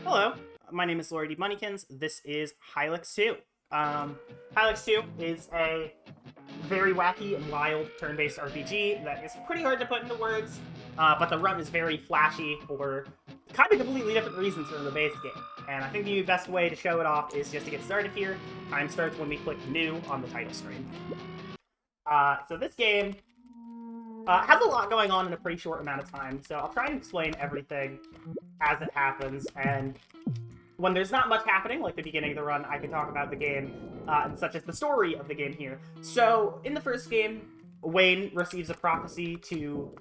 Hello, my name is Lord D. Moneykins. This is Hylics 2. Hylics 2 is a very wacky and wild turn-based RPG that is pretty hard to put into words, but the run is very flashy for kind of completely different reasons from the base game. And I think the best way to show it off is just to get started here. Time starts when we click New on the title screen. So this game has a lot going on in a pretty short amount of time, so I'll try and explain everything as it happens, and when there's not much happening, like the beginning of the run, I can talk about the game, and such as the story of the game here. So, in the first game, Wayne receives a prophecy to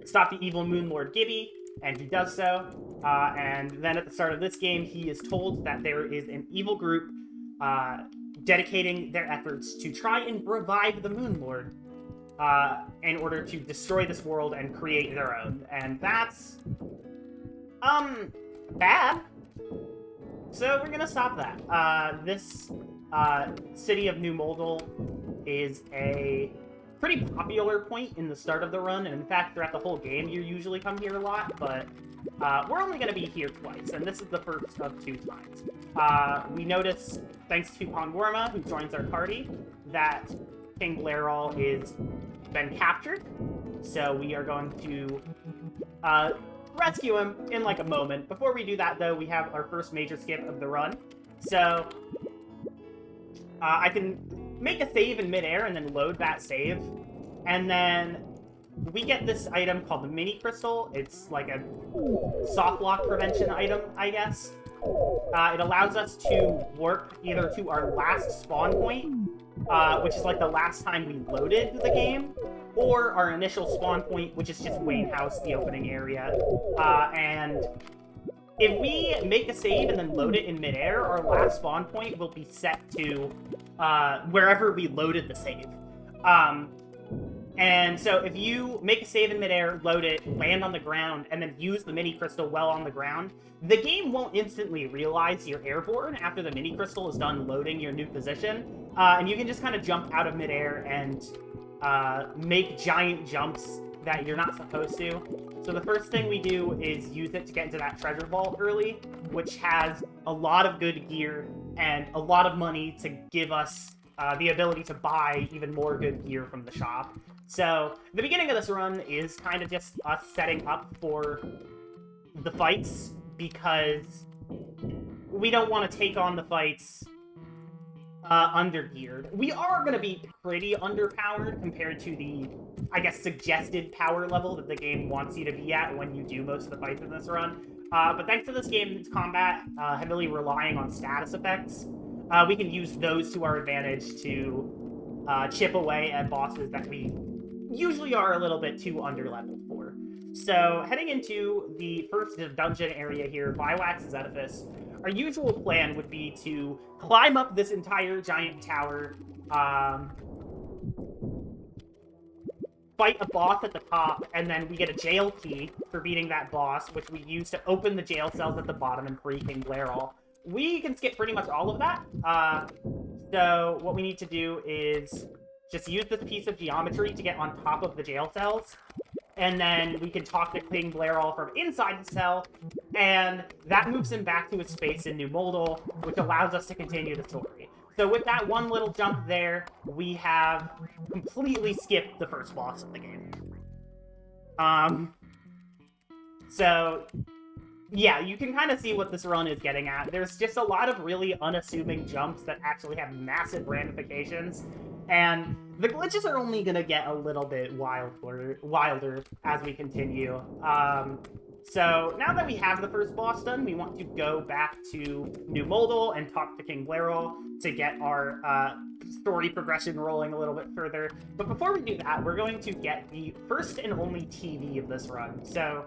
stop the evil Moon Lord Gibby, and he does so. And then at the start of this game, he is told that there is an evil group dedicating their efforts to try and revive the Moon Lord in order to destroy this world and create their own. And that's bad. So we're gonna stop that. This city of New Moldal is a pretty popular point in the start of the run, and in fact, throughout the whole game, you usually come here a lot, but we're only gonna be here twice, and this is the first of two times. We notice, thanks to Pongorma, who joins our party, that King Blarol is been captured, so we are going to rescue him in like a moment. Before we do that, though, we have our first major skip of the run. So I can make a save in midair and then load that save, and then we get this item called the Mini Crystal. It's like a soft lock prevention item, I guess. It allows us to warp either to our last spawn point, which is like the last time we loaded the game, or our initial spawn point, which is just Wayne House, the opening area. And if we make a save and then load it in midair, our last spawn point will be set to wherever we loaded the save. And so if you make a save in midair, load it, land on the ground, and then use the mini crystal while on the ground, the game won't instantly realize you're airborne after the mini crystal is done loading your new position. And you can just kind of jump out of midair and make giant jumps that you're not supposed to. So the first thing we do is use it to get into that treasure vault early, which has a lot of good gear and a lot of money to give us the ability to buy even more good gear from the shop. So the beginning of this run is kind of just us setting up for the fights, because we don't want to take on the fights undergeared. We are going to be pretty underpowered compared to the, I guess, suggested power level that the game wants you to be at when you do most of the fights in this run. But thanks to this game's combat, heavily relying on status effects, we can use those to our advantage to chip away at bosses that we usually are a little bit too underleveled for. So, heading into the first dungeon area here, Viwax's Edifice, our usual plan would be to climb up this entire giant tower, fight a boss at the top, and then we get a jail key for beating that boss, which we use to open the jail cells at the bottom and free King Blarol. We can skip pretty much all of that. So what we need to do is just use this piece of geometry to get on top of the jail cells, and then we can talk to King Blarol from inside the cell, and that moves him back to his space in New Moldal, which allows us to continue the story. So with that one little jump there, we have completely skipped the first boss of the game. So yeah, you can kind of see what this run is getting at. There's just a lot of really unassuming jumps that actually have massive ramifications, and the glitches are only going to get a little bit wilder as we continue. So now that we have the first boss done, we want to go back to New Moldal and talk to King Blarol to get our story progression rolling a little bit further. But before we do that, we're going to get the first and only TV of this run. So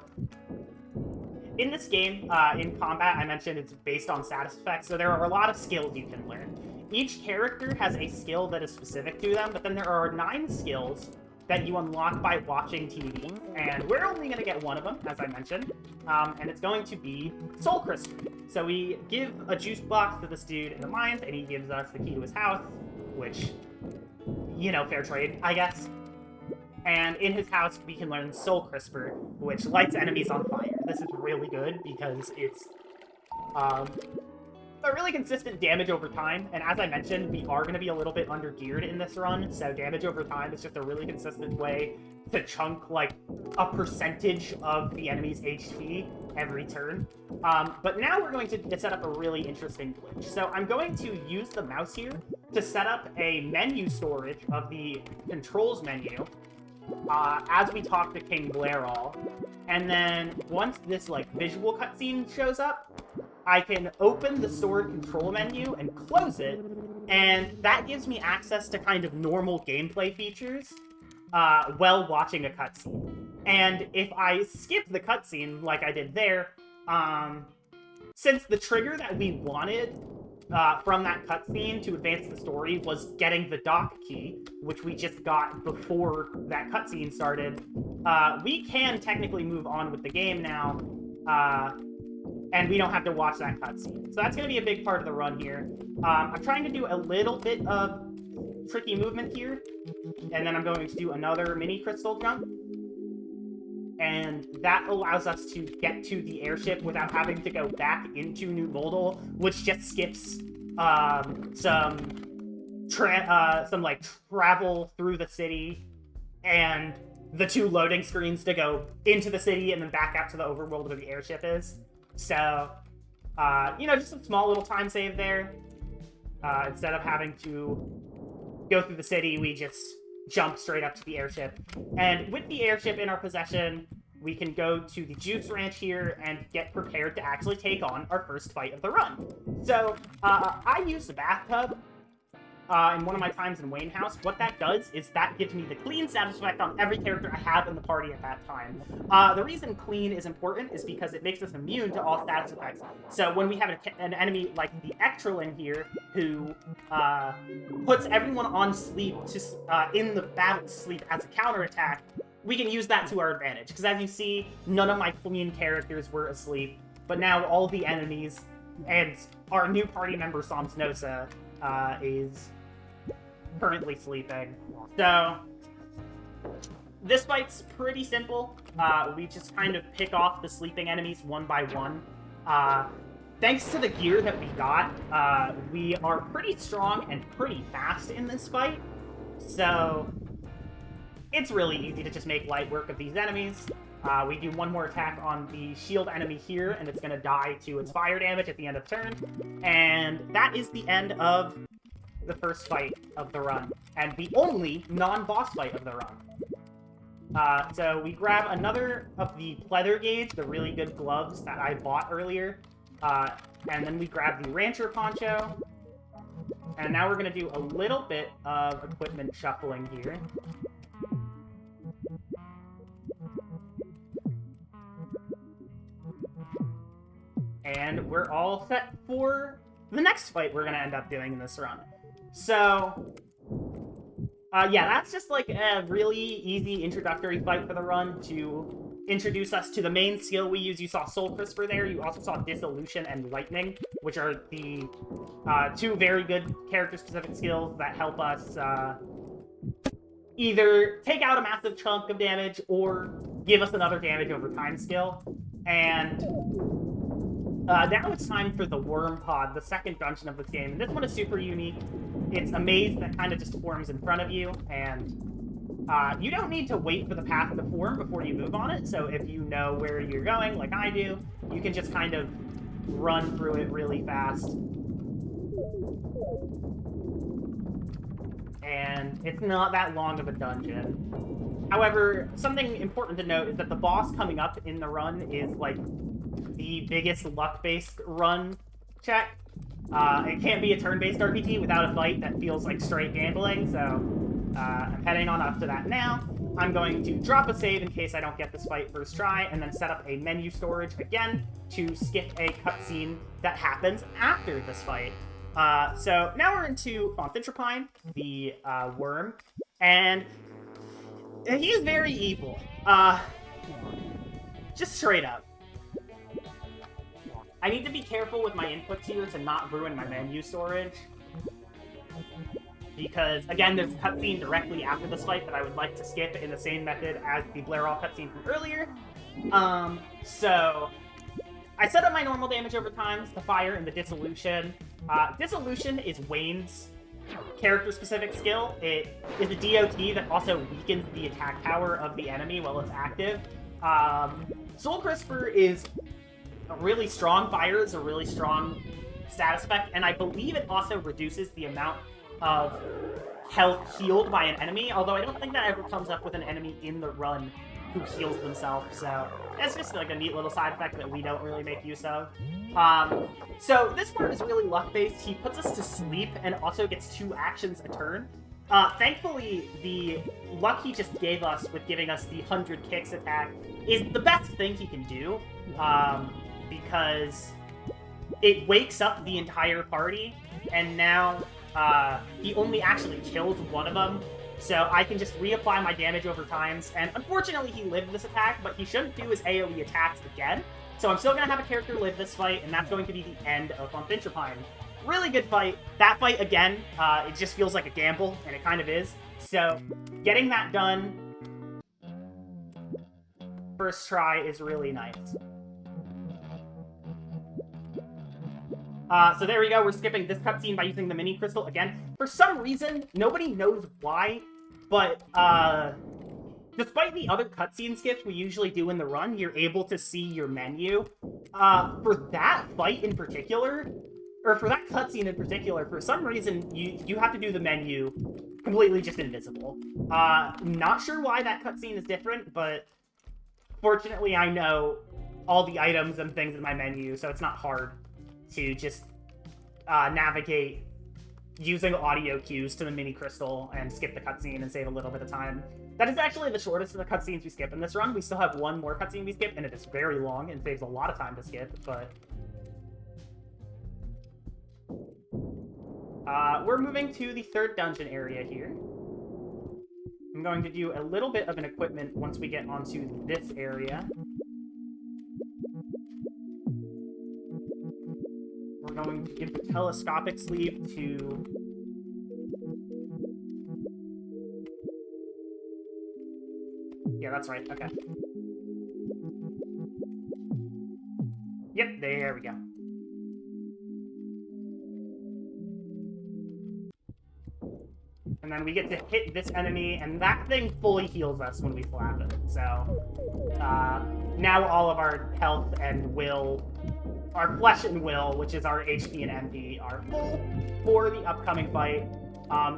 in this game, in combat, I mentioned it's based on status effects, so there are a lot of skills you can learn. Each character has a skill that is specific to them, but then there are 9 skills that you unlock by watching TV, and we're only going to get one of them, as I mentioned, and it's going to be Soul Crystal. So we give a juice box to this dude in the mines, and he gives us the key to his house, which, you know, fair trade, I guess. And in his house, we can learn Soul Crisper, which lights enemies on fire. This is really good because it's But really consistent damage over time, and as I mentioned, we are going to be a little bit under-geared in this run, so damage over time is just a really consistent way to chunk, like, a percentage of the enemy's HP every turn. But now we're going to set up a really interesting glitch. So I'm going to use the mouse here to set up a menu storage of the controls menu as we talk to King Blairall. And then once this, like, visual cutscene shows up, I can open the stored control menu and close it, and that gives me access to kind of normal gameplay features while watching a cutscene. And if I skip the cutscene, like I did there, since the trigger that we wanted from that cutscene to advance the story was getting the dock key, which we just got before that cutscene started, we can technically move on with the game now, and we don't have to watch that cutscene. So that's going to be a big part of the run here. I'm trying to do a little bit of tricky movement here, and then I'm going to do another mini crystal jump. And that allows us to get to the airship without having to go back into New Moldal, which just skips some travel through the city and the 2 loading screens to go into the city and then back out to the overworld where the airship is. So, just a small little time save there. Instead of having to go through the city, we just jump straight up to the airship. And with the airship in our possession, we can go to the Juice Ranch here and get prepared to actually take on our first fight of the run. So, I use the bathtub in one of my times in Wayne House. What that does is that gives me the clean status effect on every character I have in the party at that time. The reason clean is important is because it makes us immune to all status effects. So when we have an enemy like the Ectrolin here, who puts everyone on sleep in the battle to sleep as a counterattack, we can use that to our advantage. Because as you see, none of my clean characters were asleep, but now all the enemies and our new party member, Somsnosa, is currently sleeping. So, this fight's pretty simple. We just kind of pick off the sleeping enemies one by one. Thanks to the gear that we got, we are pretty strong and pretty fast in this fight. So, it's really easy to just make light work of these enemies. We do one more attack on the shield enemy here, and it's going to die to its fire damage at the end of turn. And that is the end of the first fight of the run, and the only non-boss fight of the run. So we grab another of the pleather gauge, the really good gloves that I bought earlier, and then we grab the rancher poncho, and now we're going to do a little bit of equipment shuffling here. And we're all set for the next fight we're going to end up doing in this run. So, yeah, that's just like a really easy introductory fight for the run to introduce us to the main skill we use. You saw Soul Crisper there. You also saw Dissolution and Lightning, which are the 2 very good character-specific skills that help us either take out a massive chunk of damage or give us another damage over time skill. And now it's time for the Worm Pod, the second dungeon of this game. This one is super unique. It's a maze that kind of just forms in front of you, and you don't need to wait for the path to form before you move on it. So if you know where you're going, like I do, you can just kind of run through it really fast. And it's not that long of a dungeon. However, something important to note is that the boss coming up in the run is, like, the biggest luck-based run check. It can't be a turn-based RPG without a fight that feels like straight gambling, so I'm heading on up to that now. I'm going to drop a save in case I don't get this fight first try, and then set up a menu storage again to skip a cutscene that happens after this fight. So now we're into Fonthentropine, the worm, and he is very evil. Just straight up. I need to be careful with my inputs here to not ruin my menu storage. Because, again, there's a cutscene directly after this fight that I would like to skip in the same method as the Blairall cutscene from earlier. So, I set up my normal damage over times, the fire, and the dissolution. Dissolution is Wayne's character-specific skill. It is a DOT that also weakens the attack power of the enemy while it's active. Soul Crisper is a really strong fire, is a really strong status effect, and I believe it also reduces the amount of health healed by an enemy, although I don't think that ever comes up with an enemy in the run who heals themselves, so it's just like a neat little side effect that we don't really make use of. So this part is really luck-based. He puts us to sleep and also gets 2 actions a turn. Thankfully, the luck he just gave us with giving us the 100 kicks attack is the best thing he can do, because it wakes up the entire party, and now he only actually killed one of them, so I can just reapply my damage over times, and unfortunately he lived this attack, but he shouldn't do his AoE attacks again, so I'm still going to have a character live this fight, and that's going to be the end of Ventrapine. Really good fight. That fight, again, it just feels like a gamble, and it kind of is, so getting that done first try is really nice. So there we go, we're skipping this cutscene by using the mini crystal again. For some reason, nobody knows why, but despite the other cutscene skips we usually do in the run, you're able to see your menu. For that fight in particular, or for that cutscene in particular, for some reason, you have to do the menu completely just invisible. Not sure why that cutscene is different, but fortunately I know all the items and things in my menu, so it's not hard to just navigate using audio cues to the mini crystal and skip the cutscene and save a little bit of time. That is actually the shortest of the cutscenes we skip in this run. We still have one more cutscene we skip, and it is very long and saves a lot of time to skip, but we're moving to the 3rd dungeon area here. I'm going to do a little bit of an equipment once we get onto this area. We're going to give the telescopic sleeve to... Yeah, that's right, okay. Yep, there we go. And then we get to hit this enemy, and that thing fully heals us when we slap it. So, now all of our health and will, our flesh and will, which is our HP and MP, are full for the upcoming fight.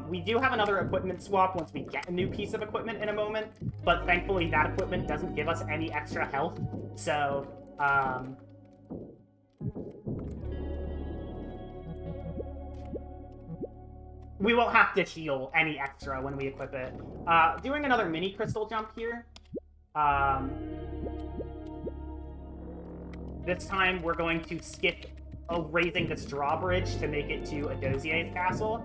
We do have another equipment swap once we get a new piece of equipment in a moment, but thankfully that equipment doesn't give us any extra health, so, we won't have to heal any extra when we equip it. Doing another mini crystal jump here. This time we're going to skip raising this drawbridge to make it to Adozier's castle.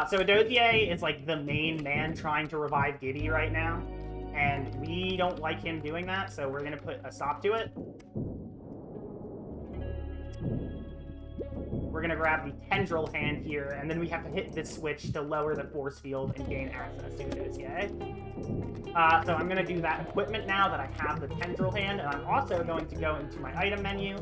So Adozier is like the main man trying to revive Gibby right now, and we don't like him doing that, so we're gonna put a stop to it. We're gonna grab the tendril hand here, and then we have to hit this switch to lower the force field and gain access to Adozier. So I'm gonna do that equipment now that I have the tendril hand, and I'm also going to go into my item menu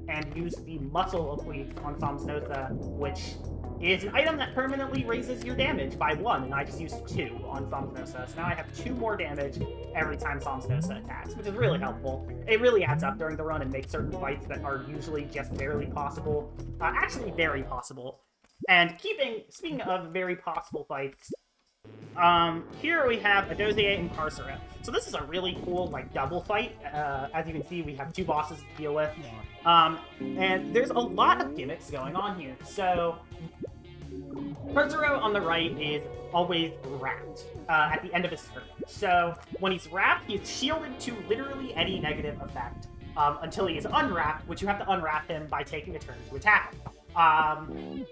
and use the muscle oblique on Samsnosa, which is an item that permanently raises your damage by 1, and I just used 2 on Samsnosa, so now I have 2 more damage every time Samsnosa attacks, which is really helpful. It really adds up during the run and makes certain fights that are usually just barely possible, actually very possible. And speaking of very possible fights, here we have Adozier and Carcera. So this is a really cool, like, double fight. As you can see, we have 2 bosses to deal with. And there's a lot of gimmicks going on here. So, Carcera on the right is always wrapped at the end of his turn. So, when he's wrapped, he's shielded to literally any negative effect until he is unwrapped, which you have to unwrap him by taking a turn to attack him.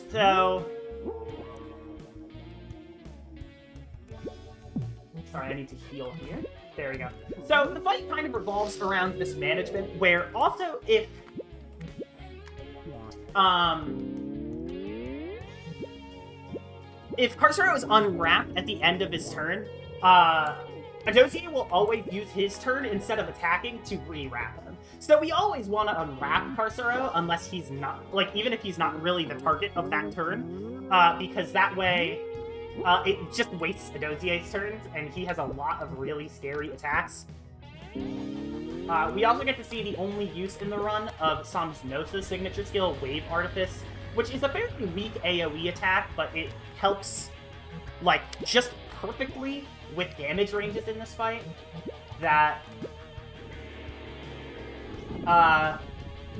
So... Sorry, I need to heal here. There we go. So, the fight kind of revolves around this management, where also if... if Carcera is unwrapped at the end of his turn, Adozier will always use his turn instead of attacking to re-wrap him. So we always want to unwrap Carcero unless he's not, like, even if he's not really the target of that turn, because that way it just wastes Adozier's turns, and he has a lot of really scary attacks. We also get to see the only use in the run of Samsnosa's signature skill, Wave Artifice, which is a fairly weak AoE attack, but it helps, like, just perfectly with damage ranges in this fight that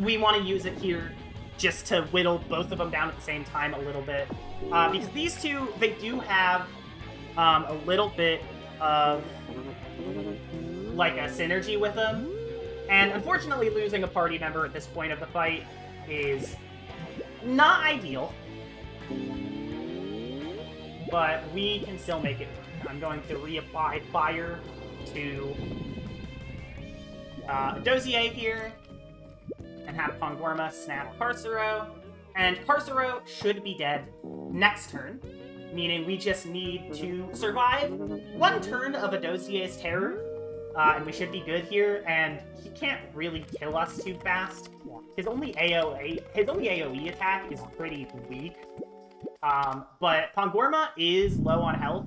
we want to use it here just to whittle both of them down at the same time a little bit. Because these two, they do have a little bit of, like, a synergy with them. And unfortunately, losing a party member at this point of the fight is not ideal. But we can still make it work. I'm going to reapply fire to Adozier here, and have Pongorma snap Carcero. And Carcero should be dead next turn, meaning we just need to survive one turn of Adozier's terror, and we should be good here, and he can't really kill us too fast. His only AoE attack is pretty weak. But Pongorma is low on health,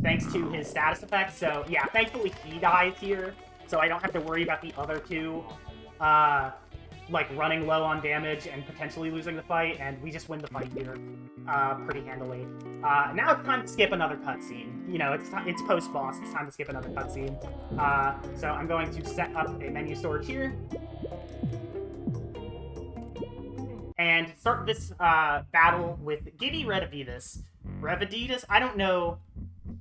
thanks to his status effects, so yeah, thankfully he dies here, so I don't have to worry about the other two, like, running low on damage and potentially losing the fight, and we just win the fight here, pretty handily. Now it's time to skip another cutscene. You know, it's post-boss, it's time to skip another cutscene. So I'm going to set up a menu storage here, and start this battle with Gibby Redivivus. Reviditus? I don't know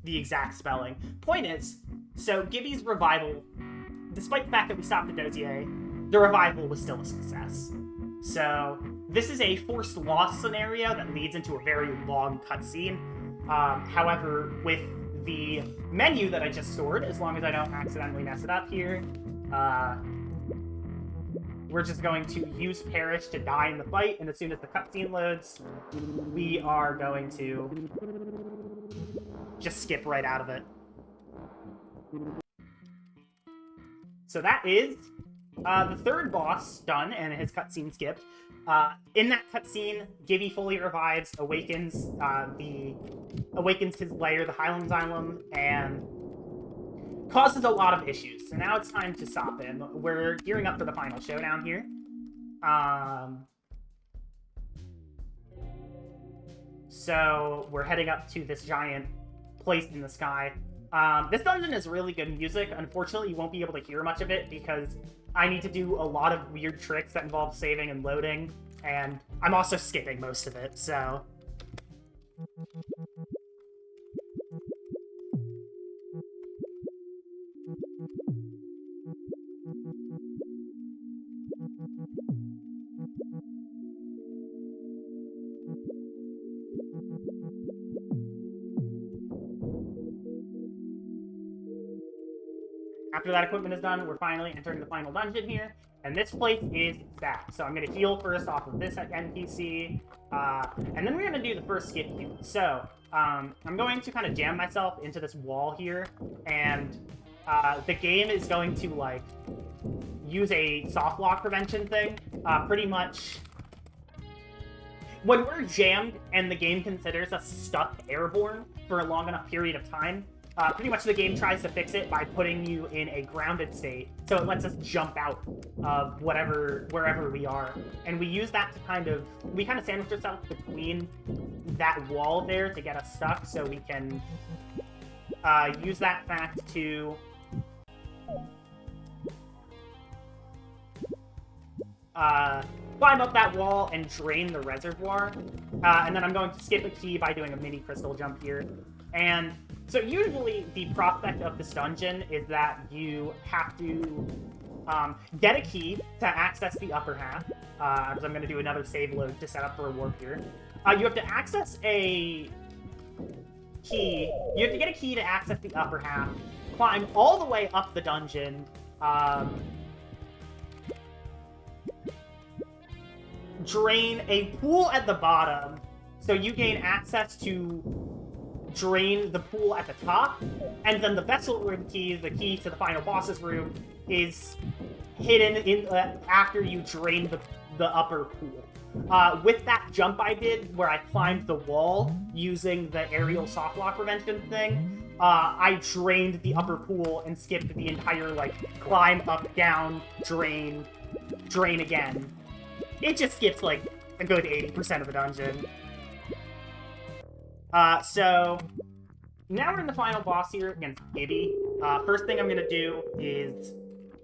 the exact spelling. Point is, so Gibby's revival, despite the fact that we stopped the Dozier, the revival was still a success. So this is a forced loss scenario that leads into a very long cutscene. However, with the menu that I just stored, as long as I don't accidentally mess it up here, we're just going to use Perish to die in the fight, and as soon as the cutscene loads, we are going to just skip right out of it. So that is the third boss done, and his cutscene skipped. In that cutscene, Gibby fully revives, awakens his lair, the Hylics Xylem, and causes a lot of issues. So now it's time to stop him. We're gearing up for the final showdown here. So we're heading up to this giant place in the sky. This dungeon is really good music. Unfortunately, you won't be able to hear much of it because I need to do a lot of weird tricks that involve saving and loading, and I'm also skipping most of it, so... After that equipment is done, we're finally entering the final dungeon here, and this place is stacked. So I'm going to heal first off of this NPC, and then we're going to do the first skip heal. So I'm going to kind of jam myself into this wall here, and the game is going to, like, use a soft lock prevention thing. Pretty much, when we're jammed and the game considers us stuck airborne for a long enough period of time, pretty much the game tries to fix it by putting you in a grounded state, so it lets us jump out of wherever we are. And we use that to we kind of sandwich ourselves between that wall there to get us stuck, so we can use that fact to climb up that wall and drain the reservoir. And then I'm going to skip a key by doing a mini crystal jump here. And so usually the prospect of this dungeon is that you have to get a key to access the upper half, because I'm going to do another save load to set up for a warp here. You have to access a key. You have to get a key to access the upper half, climb all the way up the dungeon, drain a pool at the bottom, so you gain access to drain the pool at the top, and then the vessel room key, the key to the final boss's room, is hidden in after you drain the upper pool. With that jump I did, where I climbed the wall using the aerial softlock prevention thing, I drained the upper pool and skipped the entire, like, climb, up, down, drain again. It just skips, like, a good 80% of the dungeon. So, now we're in the final boss here against Gibby. First thing I'm gonna do is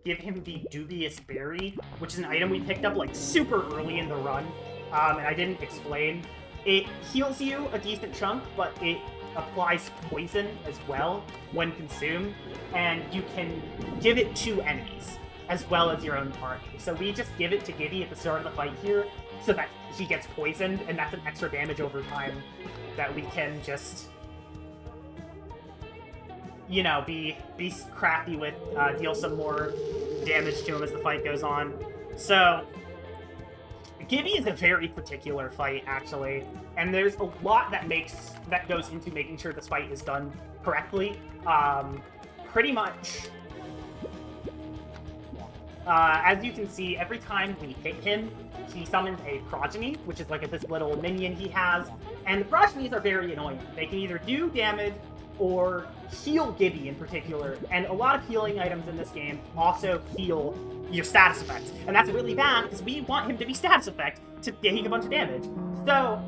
give him the Dubious Berry, which is an item we picked up, like, super early in the run, and I didn't explain. It heals you a decent chunk, but it applies poison as well when consumed, and you can give it to enemies, as well as your own party. So we just give it to Gibby at the start of the fight here, so that he gets poisoned, and that's an extra damage over time that we can just, you know, be crafty with, deal some more damage to him as the fight goes on. So, Gibby is a very particular fight, actually, and there's a lot that goes into making sure this fight is done correctly. Pretty much, as you can see, every time we hit him, he summons a progeny, which is like this little minion he has, and the progenies are very annoying. They can either do damage or heal Gibby in particular, and a lot of healing items in this game also heal your status effects, and that's really bad because we want him to be status effect to gain a bunch of damage. So,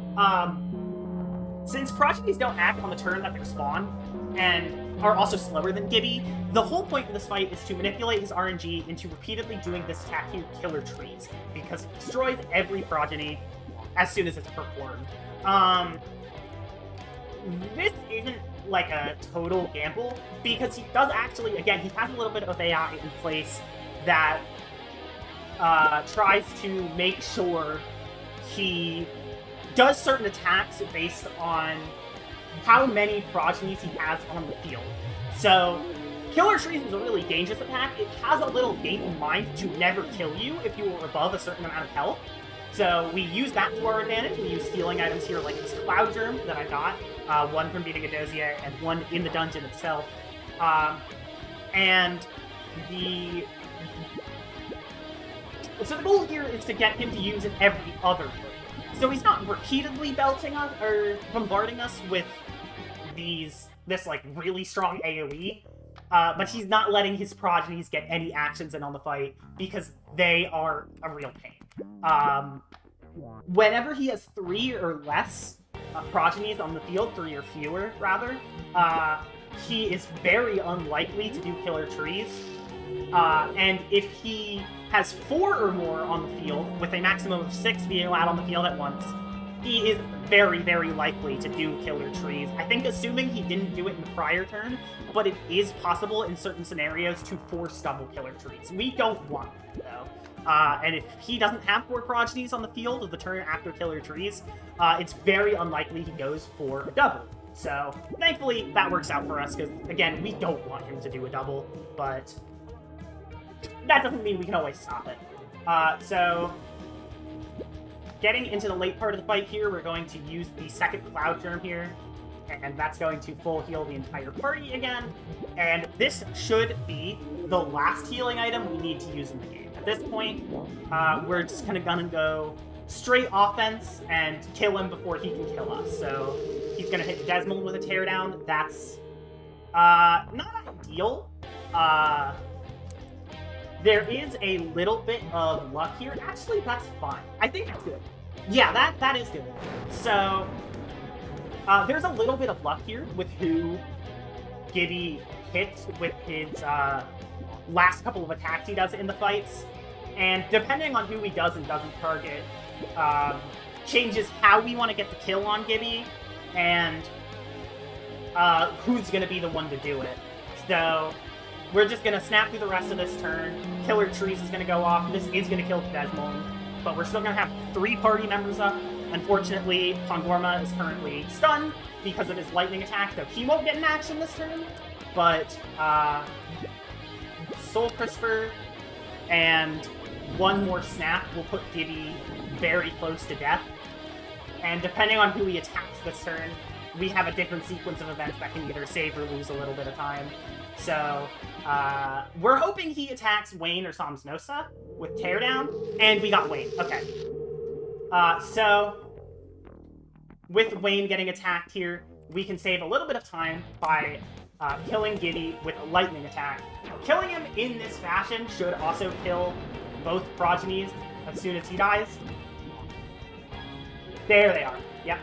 since progenies don't act on the turn that they're spawned, and are also slower than Gibby, the whole point of this fight is to manipulate his RNG into repeatedly doing this attack to Killer Trees, because it destroys every progeny as soon as it's performed. This isn't like a total gamble, because he does actually, again, he has a little bit of AI in place that tries to make sure he does certain attacks based on how many progenies he has on the field. So, Killer Trees is a really dangerous attack. It has a little gate in mind to never kill you if you are above a certain amount of health. So we use that to our advantage. We use healing items here like this Cloud Germ that I got, one from beating a dossier and one in the dungeon itself. So the goal here is to get him to use it every other turn. So he's not repeatedly belting us or bombarding us with this like really strong AoE, but he's not letting his progenies get any actions in on the fight because they are a real pain. Whenever he has 3 or less progenies on the field, 3 or fewer rather, he is very unlikely to do Killer Trees. And if he has 4 or more on the field, with a maximum of 6 being allowed on the field at once, he is very, very likely to do Killer Trees. I think assuming he didn't do it in the prior turn, but it is possible in certain scenarios to force double Killer Trees. We don't want that, though. And if he doesn't have 4 progenies on the field of the turn after Killer Trees, it's very unlikely he goes for a double. So, thankfully, that works out for us, because, again, we don't want him to do a double, but that doesn't mean we can always stop it. So, getting into the late part of the fight here, we're going to use the second Cloud Germ here, and that's going to full heal the entire party again, and this should be the last healing item we need to use in the game. At this point, we're just gonna go straight offense and kill him before he can kill us. So he's gonna hit Desmond with a teardown. That's not ideal. There is a little bit of luck here. Actually, that's fine. I think that's good. Yeah, that is good. So there's a little bit of luck here with who Gibby hits with his last couple of attacks he does in the fights. And depending on who he does and doesn't target, changes how we want to get the kill on Gibby and who's going to be the one to do it. So we're just going to snap through the rest of this turn. Killer Trees is going to go off. This is going to kill Desmond, but we're still going to have 3 party members up. Unfortunately, Pongorma is currently stunned because of his lightning attack, so he won't get an action this turn. But Soul Crisper and one more snap will put Gibby very close to death. And depending on who he attacks this turn, we have a different sequence of events that can either save or lose a little bit of time. So we're hoping he attacks Wayne or Samsnosa with Teardown, and we got Wayne. Okay. So with Wayne getting attacked here, we can save a little bit of time by killing Giddy with a lightning attack. Killing him in this fashion should also kill both progenies as soon as he dies. There they are. Yep.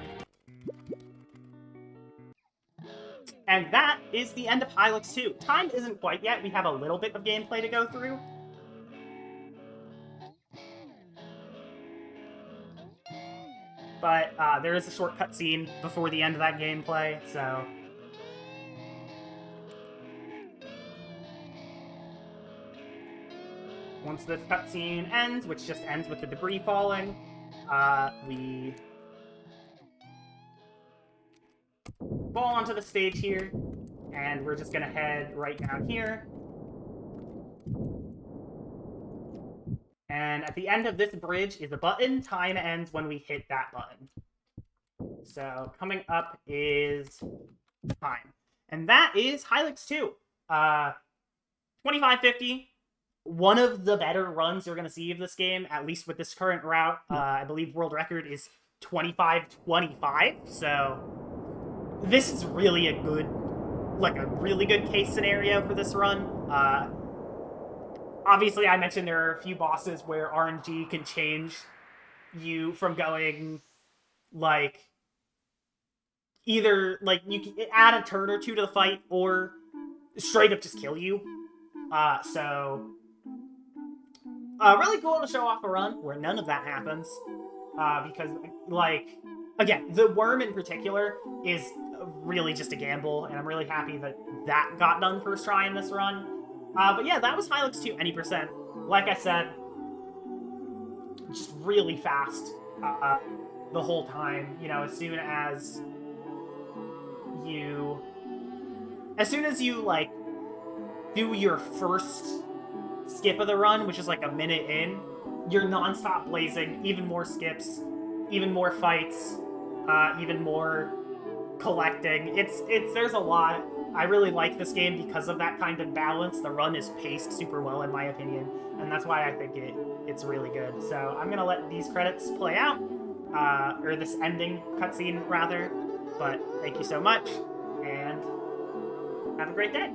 And that is the end of Hylics 2. Time isn't quite yet. We have a little bit of gameplay to go through. But there is a short cutscene before the end of that gameplay, so... Once this cutscene ends, which just ends with the debris falling, we fall onto the stage here, and we're just gonna head right down here. And at the end of this bridge is a button. Time ends when we hit that button. So coming up is time. And that is Hylics 2. 2550. One of the better runs you're going to see of this game, at least with this current route. I believe world record is 2525. So this is really a good, like a really good case scenario for this run. Obviously, I mentioned there are a few bosses where RNG can change you from going, like, either, like, you can add a turn or two to the fight, or straight up just kill you. Really cool to show off a run where none of that happens. Because, like, again, the worm in particular is really just a gamble, and I'm really happy that that got done first try in this run. But yeah, that was Hylics 2 any percent. Like I said, just really fast the whole time. You know, as soon as you like do your first skip of the run, which is like a minute in, you're nonstop blazing, even more skips, even more fights, even more collecting. There's a lot. I really like this game because of that kind of balance. The run is paced super well, in my opinion, and that's why I think it's really good. So I'm gonna let these credits play out, or this ending cutscene rather. But thank you so much, and have a great day.